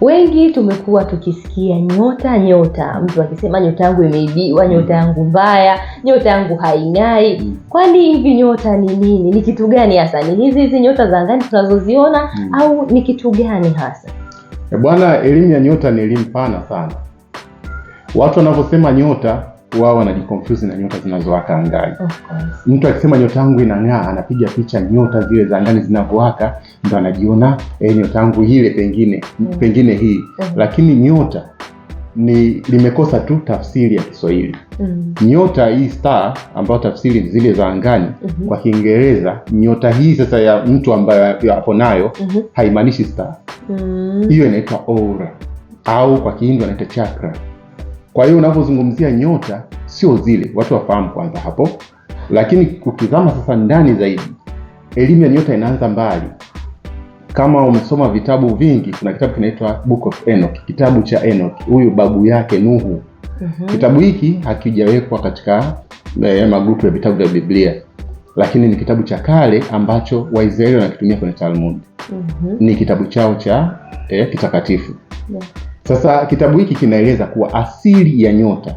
Wengi tumekuwa tukisikia nyota, mtu akisema nyota yangu imeibiwa, nyota yangu mbaya, nyota yangu haing'ai. Kwani hivi nyota ni nini? Ni kitu gani hasa? Ni hizi nyota za angani tunazoziona au ni kitu gani hasa? Bwana, elimu ya nyota ni elimu pana sana. Watu wanaposema nyota wao wanajiconfuse na nyota zinazowaka angani. Mtu akisema nyota yangu inang'aa, anapiga picha nyota zile za angani zinavyowaka, ndio anajiona nyota yangu ile pengine hii. Lakini nyota limekosa tu tafsiri ya Kiswahili. Nyota hii star ambayo tafsiri zile za angani kwa Kiingereza, nyota hii sasa ya mtu ambaye hapo nayo haimaanishi star. Hiyo inaitwa aura au kwa Kihindi wanaita chakra. Kwa hiyo unapozungumzia nyota sio zile, watu wafahamu kwanza hapo. Lakini ukizama sasa ndani zaidi, elimu ya nyota inaanza mbali. Kama umesoma vitabu vingi, kuna kitabu kinaitwa Book of Enoch, kitabu cha Enoch, huyu babu yake Nuhu. Kitabu hiki hakijawekwa katika magrupu ya vitabu vya Biblia, lakini ni kitabu cha kale ambacho Waisraeli wanakitumia kwenye Talmud. Ni kitabu chao cha kitakatifu. Sasa kitabu hiki kinaeleza kuwa asili ya nyota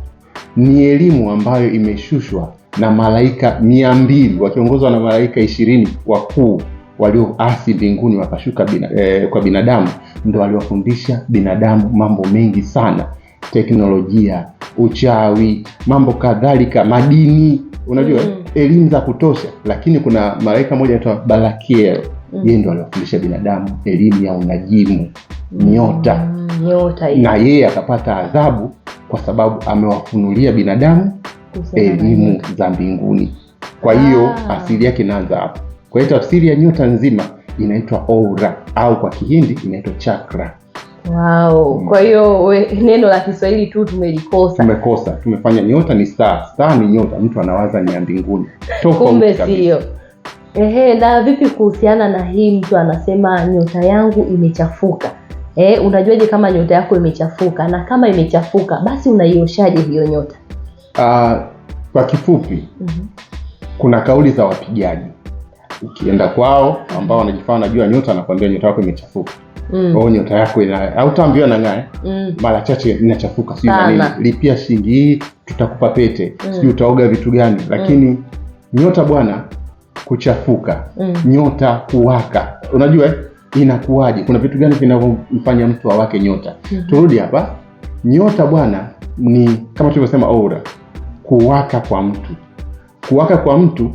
ni elimu ambayo imeshushwa na malaika 200 wakiongozwa na malaika 20 wakuu walioasi mbinguni, wakashuka kwa binadamu, ndio waliwafundisha binadamu mambo mengi sana, teknolojia, uchawi, mambo kadhalika, madini, unajua elimu za kutosha. Lakini kuna malaika mmoja anaitwa Balakiel, yeye ndio aliwafundisha binadamu elimu ya unajimu, nyota na yeye akapata adhabu kwa sababu amewafunulia binadamu elimu za mbinguni. Kwa hiyo asili yake inaanza hapo. Kwa hiyo tafsiri ya nyota nzima inaitwa aura au kwa Kihindi inaitwa chakra. Kwa hiyo neno la Kiswahili tu tumekosa. Tumefanya nyota ni star. Star ni nyota, mtu anawaza ni ya mbinguni. Kumbe sio. Na vipi kuhusiana na hii, mtu anasema nyota yangu imechafuka? Unajuaje kama nyota yako imechafuka? Na kama imechafuka, basi unaioshaje hiyo nyota? Kwa kifupi, kuna kauli za wapigaji. Ukienda kwao ambao wanajifanya najua nyota, anakuambia nyota yako imechafuka. Nyota yako hautaambiwa na ng'ae. Mara chache inachafuka, sio nini? Lipia shilingi hii tutakupa pete. Sio utaoga vitu gani? Lakini nyota bwana kuchafuka, nyota kuwaka. Unajua inakuwaje? Kuna vitu gani vinavyomfanya mtu awake nyota? Turudi hapa. Nyota bwana ni kama tulivyosema aura, kuwaka kwa mtu. Kuwaka kwa mtu,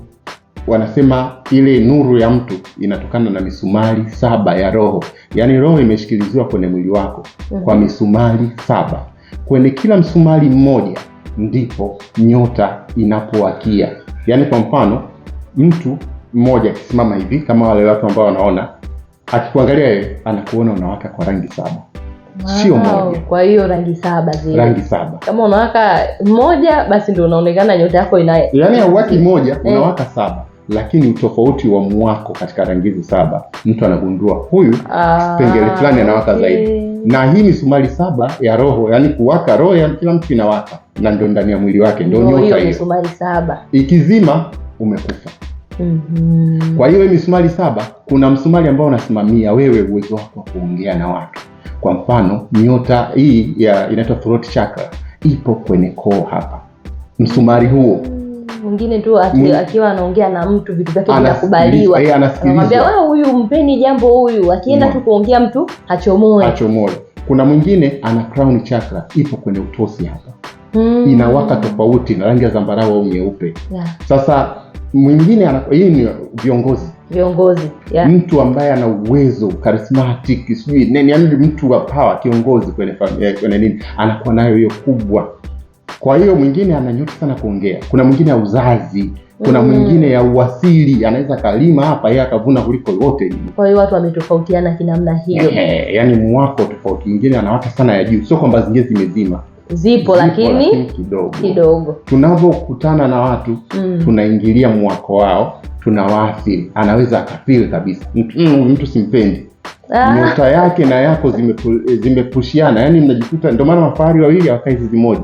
wanasema ile nuru ya mtu inatokana na misumari 7 ya roho. Yaani roho imeshikiliziwa kwenye mwili wako kwa misumari 7. Kwenye kila msumari mmoja ndipo nyota inapowakia. Yaani kwa mfano, mtu mmoja akisimama hivi kama wale watu ambao wanaona, akikuangalia yeye anakuona unawaka kwa rangi 7. Sio moja. Kwa hiyo rangi 7 zile. Rangi 7. Kama unawaka moja, basi ndio unaonekana nyota yako yaani hauwaki moja, unawaka 7. Lakini utofauti wa mwako katika rangi hizo 7, mtu anagundua huyu pengele fulani anawaka zaidi. Na hii misumari 7 ya roho, yaani kuwaka roho ya kila mtu inawaka, na ndio ndani ya mwili wake ndio nyota hiyo. Misumari 7 ikizima umekufa. Kwa hiyo misumari 7, kuna msumari ambao unasimamia wewe uwezo wako wa kuongea na watu. Kwa mfano, nyota hii inaitwa throat chakra, ipo kwenye koo hapa. Msumari huo mwingine tu akiwa anaongea na mtu, vitu vyake vinakubaliwa. Anamwambia wewe huyu mpeni jambo huyu, akienda tu kuongea mtu hachomoi. Kuna mwingine ana crown chakra, ipo kwenye utosi hapa. Inawaka tofauti na rangi ya zambarau au nyeupe. Sasa mwingine hii ni viongozi. Mtu ambaye ana uwezo, charismatic, sijui nini, yaani mtu wa power, kiongozi kwenye nini, anakuwa nayo hiyo kubwa. Kwa hiyo mwingine ana nyota sana kuongea. Kuna mwingine ya uzazi, kuna mwingine ya uwasili, anaweza kalima hapa yeye akavuna kuliko yote. Kwa hiyo watu wametofautiana kinamna hiyo. Yaani mwako tofauti. Mwingine anawaka sana ya juu, sio kwamba zingine zimezima. Zipo lakini kidogo. Tunapokutana na watu, tunaingilia mwako wao, tunawaathiri. Anaweza akafeel kabisa mtu simpendi, nyota yake na yako zimepushiana, yani mnajikuta, ndio maana mafahari wawili hawakai zizi moja,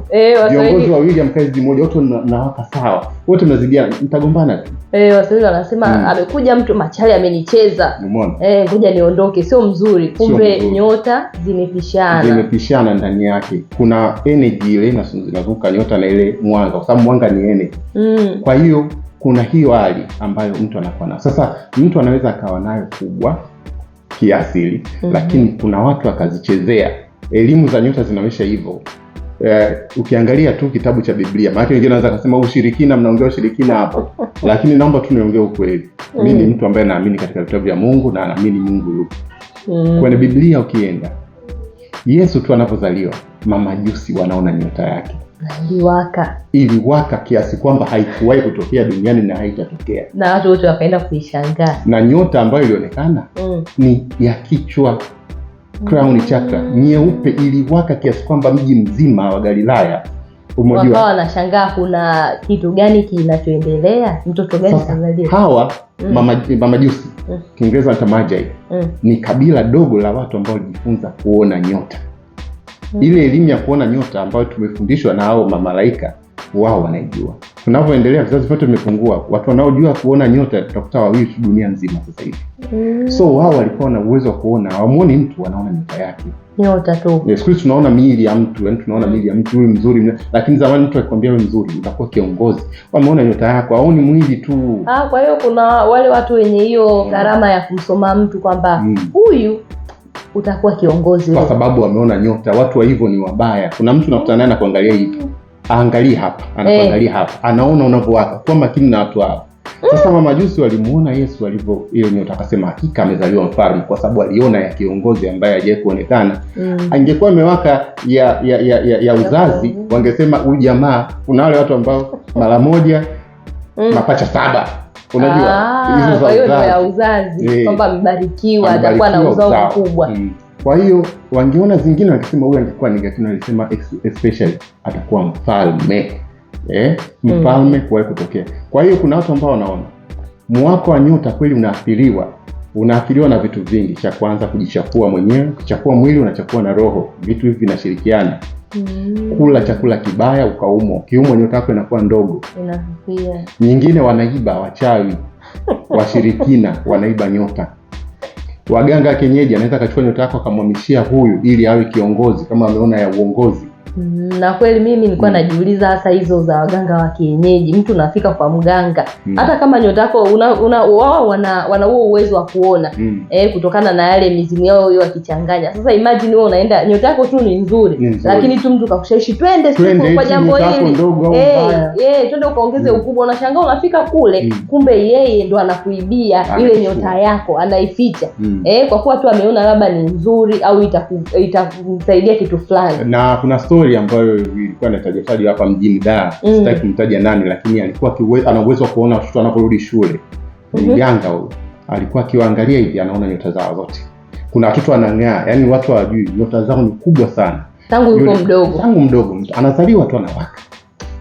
viongozi wawili hamkai zizi moja, wote mnawaka sawa, wote mnazidiana, mtagombana tu. Waswahili wanasema amekuja mtu machali amenicheza, ngoja niondoke, sio mzuri. Kumbe nyota zimepishana ndani yake, kuna energy ile inazuka nyota na ile mwanga, kwa sababu mwanga ni energy. Kwa hiyo kuna hiyo hali ambayo mtu anakuwa nayo. Sasa mtu anaweza akawa nayo kubwa kiasili, lakini kuna watu akazichezea. Elimu za nyota zinaonyesha hivyo. Ukiangalia tu kitabu cha Biblia, maana wengine wanaweza kusema ushirikina, mnaongea ushirikina hapo, lakini naomba tu niongee ukweli. Mimi ni mtu ambaye naamini katika vitabu vya Mungu na naamini Mungu yupo. Kwenye Biblia ukienda, Yesu tu anapozaliwa, mamajusi wanaona nyota yake iliwaka kiasi kwamba haikuwahi kutokea duniani na haitatokea, na watu wote wakaenda kuishangaa. Na nyota ambayo ilionekana ni ya kichwa, crown chakra nyeupe, iliwaka kiasi kwamba mji mzima wa Galilaya umojua, wao wanashangaa kuna kitu gani kinachoendelea, mtoto gani kazaliwa. Hawa mamajusi, Kiingereza wanaita magi, ni kabila dogo la watu ambao walijifunza kuona nyota. Ile elimu ya kuona nyota ambayo tumefundishwa na hao mamalaika, wao wanaijua. Tunapoendelea vizazi vyote vimepungua, watu wanaojua kuona nyota tutakuta wawili tu dunia nzima sasa hivi. So wao walikuwa na uwezo wa kuona, hawamuoni mtu, wanaona nyota yake. Nyota tu. Siku hizi tunaona miili ya mtu, yani tunaona miili ya mtu, huyu mzuri, lakini zamani mtu akikwambia wewe mzuri, utakuwa kiongozi. Wameona nyota yako, haoni mwili tu. Kwa hiyo kuna wale watu wenye hiyo karama ya kumsoma mtu kwamba huyu utakuwa kiongozi kwa sababu wameona nyota. Watu wa hivyo ni wabaya. Kuna mtu unakutana naye anakuangalia hivi, aangalie hapa, anakuangalia hapa, anaona unavyowaka. Kwa makini na watu hao. Sasa mamajusi walimuona Yesu alivyo ile nyota, akasema hakika amezaliwa mfalme, kwa sababu aliona ya kiongozi ambaye hajawahi kuonekana. Angekuwa imewaka ya uzazi, wangesema huyu jamaa, kuna wale watu ambao mara moja mapacha 7. Unajua hizo za uzazi kwamba amebarikiwa, atakuwa na uzao mkubwa. Kwa hiyo wangeona zingine wakisema huyu angekuwa ningetuna, alisema especially atakuwa mfalme. Mfalme kuwahi kutokea. Kwa hiyo kuna watu ambao wanaona mwako wa nyota kweli unaathiriwa na vitu vingi. Cha kwanza kujichafua mwenyewe, kuchafua mwili, unachafua na roho. Vitu hivi vinashirikiana. Kula chakula kibaya ukaumwa, kiumwa nyota yako inakuwa ndogo. Nyingine wanaiba, wachawi, washirikina wanaiba nyota. Waganga kienyeji anaweza akachukua nyota yako akamhamishia huyu ili awe kiongozi kama ameona ya uongozi. Na kweli mimi nilikuwa najiuliza hasa hizo za waganga wa kienyeji. Mtu unafika kwa mganga, hata kama nyota yako wao wana huo uwezo wa kuona kutokana na yale mizimu yao hiyo wakichanganya. Sasa imagine wewe unaenda, nyota yako tu ni nzuri, lakini tu mtu kakushawishi twende kwa jambo hili, twende ukaongeze ukubwa. Unashangaa unafika kule, kumbe yeye ndo anakuibia ile nyota yako, anaificha kwa kuwa tu ameona labda ni nzuri au itakusaidia kitu fulani. Na kuna story ambayo ilikuwa inatajwa hapa mjini Dar, sitaki kumtaja nani, lakini alikuwa ana uwezo wa kuona watoto wanaporudi shule. Mganga huyo alikuwa akiwaangalia hivi, anaona nyota zao zote. Kuna watoto wanang'aa, yani watu hawajui nyota zao ni kubwa sana. Tangu mdogo mtu anazaliwa tu anawaka.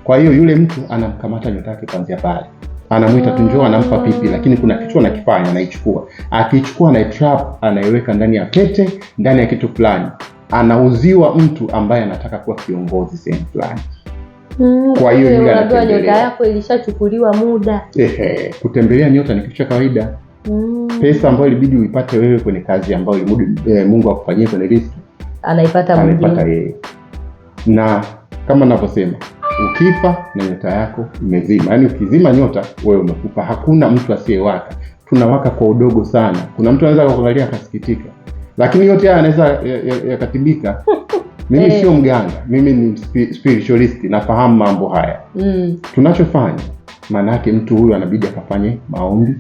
Kwa hiyo yule mtu anamkamata nyota yake kuanzia pale. Anamuita tu njoo, anampa pipi, lakini kuna kitu anakifanya, anaichukua. Akichukua na trap, anaiweka ndani ya pete, ndani ya kitu fulani. Anauziwa mtu ambaye anataka kuwa kiongozi sehemu fulani. Kwa hiyo yule anatembelea. Nyota yako ilishachukuliwa muda. Kutembelea nyota ni kitu cha kawaida. Pesa ambayo ilibidi uipate wewe kwenye kazi ambayo Mungu akufanyie kwenye riziki, anaipata yeye. Na kama ninavyosema, ukifa na nyota yako imezima, yani ukizima nyota wewe umekufa. Hakuna mtu asiyewaka. Tunawaka kwa udogo sana. Kuna mtu anaweza kuangalia akasikitika, lakini yote haya yanaweza yakatibika. Mimi sio mganga, mimi ni spiritualist, nafahamu mambo haya. Tunachofanya, maana yake mtu huyu anabidi akafanye maombi,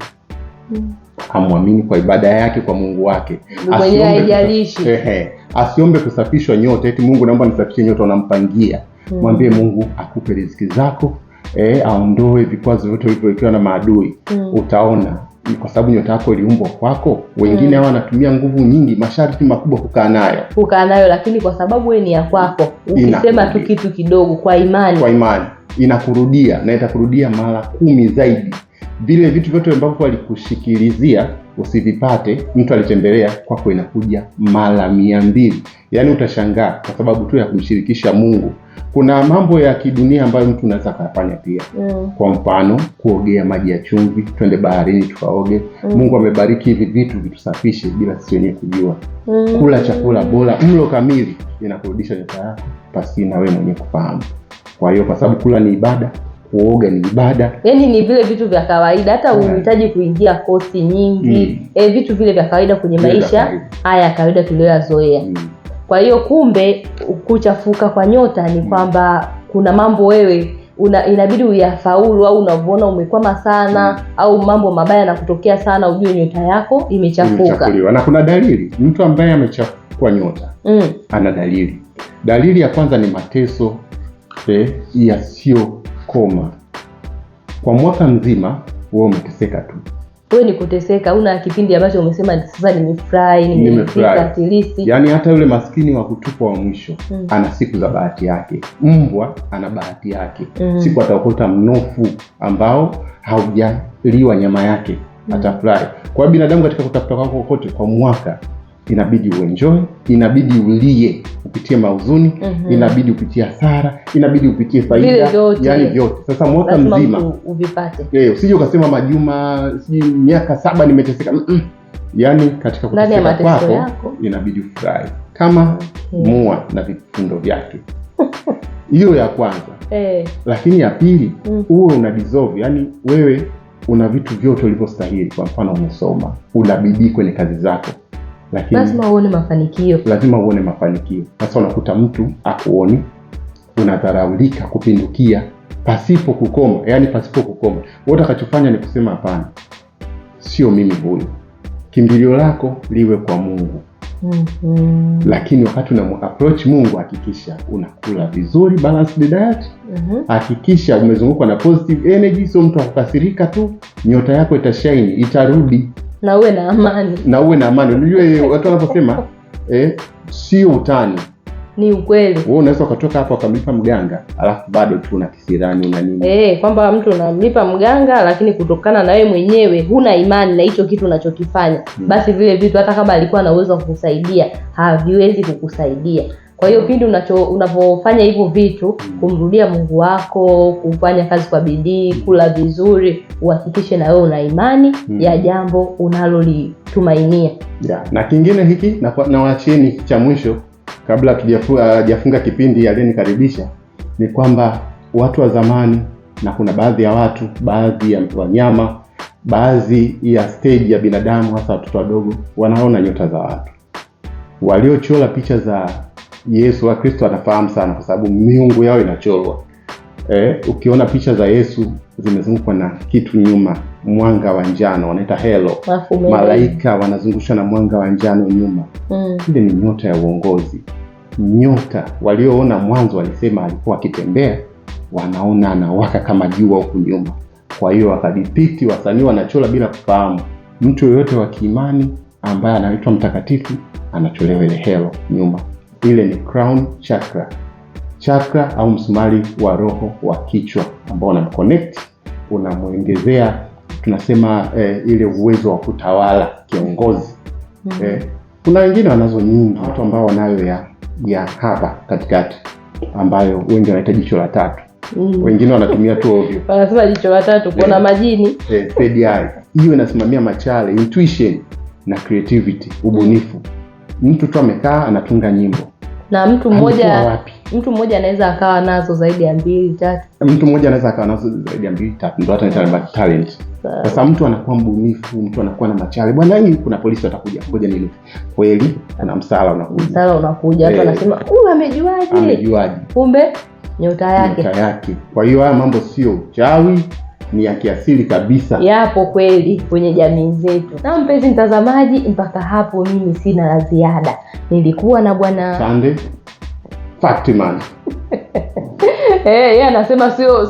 amwamini kwa ibada yake kwa Mungu wake. Asiombe kusafishwa nyota, eti Mungu naomba nisafishe nyota, unampangia. Mwambie Mungu akupe riziki zako, aondoe vikwazo vyote vilivyowekewa na maadui. Utaona, kwa sababu nyota yako iliumbwa kwako. Wengine hao wanatumia nguvu nyingi, masharti makubwa kukaa nayo, lakini kwa sababu wewe ni ya kwako, ukisema tu kitu kidogo kwa imani inakurudia, na itakurudia mara 10 zaidi. vile vitu vyote ambavyo alikushikilizia usivipate, mtu alitembelea kwako, inakuja mara 200. Yaani utashangaa kwa sababu tu ya kumshirikisha Mungu. Kuna mambo ya kidunia ambayo mtu unaweza kufanya pia. Kwa mfano, kuogea maji ya chumvi, twende baharini tukaoge. Mungu amebariki hivi vitu vitusafishe bila sisi wenyewe kujua. Kula chakula bora, mlo kamili, inakurudisha nyota yako pasi na wewe mwenyewe kufahamu. Kwa hiyo kwa sababu kula ni ibada, kuoga ni ibada. Yaani ni vile vitu vya kawaida, hata unahitaji kuingia kosti nyingi. Vitu vile vya kawaida kwenye maisha haya kawaida tuliyoyazoea. Kwa hiyo kumbe kuchafuka kwa nyota ni kwamba kuna mambo wewe inabidi uyafaulu, au unavyoona umekwama sana au mambo mabaya yanakutokea sana, ujue nyota yako imechafuka. Na kuna dalili, mtu ambaye amechafukwa nyota ana dalili. Dalili ya kwanza ni mateso yasiyokoma. Kwa mwaka mzima wewe umeteseka tu. Wewe ni kuteseka, una kipindi ambacho umesema sasa nimefurahi, nimefika at least. Yaani hata yule maskini wa kutupwa wa mwisho ana siku za bahati yake. Mbwa ana bahati yake. Siku ataokota mnofu ambao haujaliwa nyama yake, atafurahi. Kwa binadamu katika kutafuta kwako kote kwa mwaka, inabidi uenjoy, inabidi ulie, upitie mauzuni, inabidi upitie hasara, inabidi upitie faida, yani vyote. Sasa mwaka mzima uvipate. Usije ukasema Majuma, miaka 7 nimeteseka. Yaani katika kuteseka kwako inabidi ufurahi kama mua na vifundo vyake. Hiyo ya kwanza. Lakini ya pili, uwe una deserve, yani wewe una vitu vyote ulivyostahili. Kwa mfano umesoma, unabidii kwenye kazi zako. Lakini lazima uone mafanikio. Sasa unakuta mtu akuoni, unadharaulika kupindukia pasipo kukoma. Wewe utakachofanya ni kusema hapana, sio mimi huyu. Kimbilio lako liwe kwa Mungu. Lakini wakati approach Mungu, hakikisha unakula vizuri, balanced diet. Hakikisha umezungukwa na positive energy, sio mtu akukasirika tu. Nyota yako itashine, itarudi. Na uwe na amani. Unajua watu wanaposema sio utani, ni ukweli. Wewe unaweza kutoka hapo ukamlipa mganga, alafu bado tu una kisirani una nini. Kwamba mtu unamlipa mganga lakini kutokana na wewe mwenyewe huna imani na hicho kitu unachokifanya. Basi vile vitu hata kama alikuwa na uwezo wa kukusaidia, haviwezi kukusaidia. Kwa hiyo pindi unapofanya hivyo vitu, kumrudia Mungu wako, kufanya kazi kwa bidii, kula vizuri, uhakikishe na wewe una imani ya jambo unalolitumainia. Na kingine hiki na waacheni cha mwisho kabla tujafunga kipindi aliyenikaribisha, ni kwamba watu wa zamani, na kuna baadhi ya watu, baadhi ya wanyama, baadhi ya stage ya binadamu, hasa watoto wadogo, wanaona nyota za watu. Waliochora picha za Yesu wa Kristo anafahamu sana, kwa sababu miungu yao inachorwa. Ukiona picha za Yesu zimezungukwa na kitu nyuma, mwanga wa njano, wanaita halo. Malaika wanazungushwa na mwanga wa njano nyuma. Ile ni nyota ya uongozi. Nyota walioona mwanzo walisema alikuwa akitembea, wanaona anawaka kama jua huku nyuma. Kwa hiyo wakadipiti, wasanii wanachora bila kufahamu. Mtu yoyote wa kiimani ambaye anaitwa mtakatifu anacholewa ile halo nyuma. Ile ni crown chakra au msumari wa roho wa kichwa, ambao unamconnect, unamuongezea tunasema ile uwezo wa kutawala, kiongozi. Kuna wengine wanazo nyingi, watu ambao wanayo ya hapa katikati, ambayo wengi wanaita jicho la tatu. Wengine wanatumia tu ovyo, wanasema jicho la tatu kuna majini. Third eye hiyo inasimamia machale, intuition na creativity, ubunifu. Mtu tu amekaa anatunga nyimbo, na mtu mmoja anaweza akawa nazo zaidi ya 2-3. Mtu mmoja anaweza akawa nazo zaidi ya 2-3, ndio tunaita talent. Sasa mtu anakuwa mbunifu, mtu anakuwa na machale. Bwana, hii kuna polisi watakuja, ngoja nini. Kweli kuna msala unakuja. Watu wanasema, amejuaje? Kumbe nyota yake. Kwa hiyo haya mambo sio uchawi, ni ya kiasili kabisa. Yapo kweli kwenye jamii zetu. Na mpenzi mtazamaji, mpaka hapo mimi sina la ziada. Nilikuwa na bwana Sande Factman. Yeye anasema sio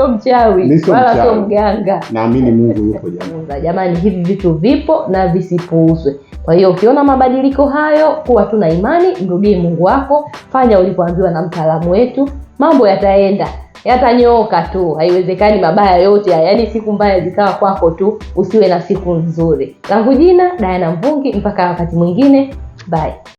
mchawi wala sio mganga. Naamini Mungu yupo jamani. Hivi vitu vipo na visipuuzwe. Kwa hiyo ukiona mabadiliko hayo, kuwa tuna imani, mrudie Mungu wako, fanya ulipoambiwa na mtaalamu wetu, mambo yataenda. yatanyooka tu. Haiwezekani mabaya yote yaani siku mbaya zikawa kwako tu, usiwe na siku nzuri. Langu jina Diana Mvungi, mpaka wakati mwingine, bye.